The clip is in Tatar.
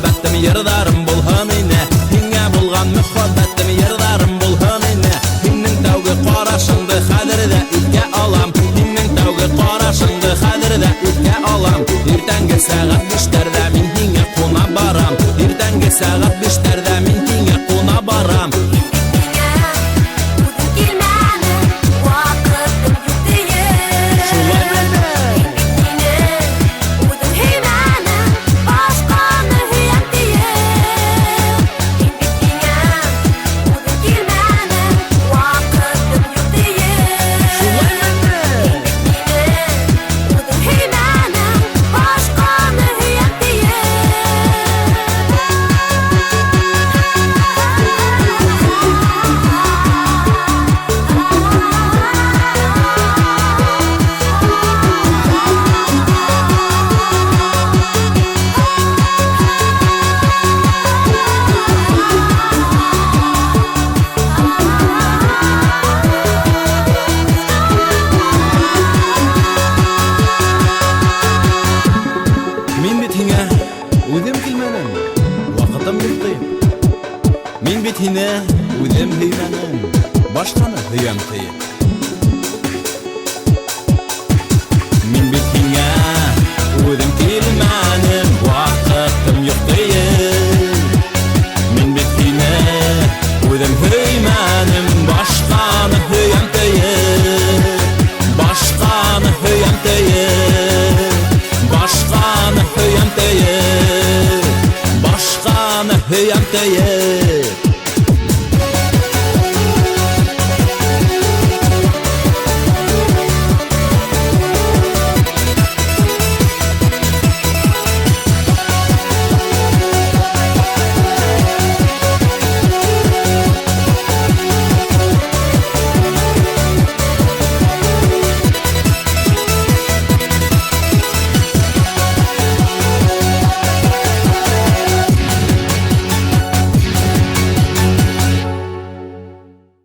muhabbetim yerdarım bulhan ine. Hinge bulgan muhabbetim yerdarım bulhan ine. Hinnin tavgı qarashındı qadirde ilke alam. Hinnin tavgı qarashındı qadirde ilke alam. Ertangi saat 5'lerde min hinge qona baram. Ertangi saat 5'lerde min hinge qona baram. Үзем килмәнем, вакытым юк. Мин бит һине үзем һөймәнем, башканы һөям кыйын. Мин бит һиңә үзем килмәнем, вакытым юк кыйын. Мин бит һине үзем һөймәнем, башканы һөям кыйын. Башканы һөям кыйын. Башканы һөям кыйын. Başkanı hüyem değil.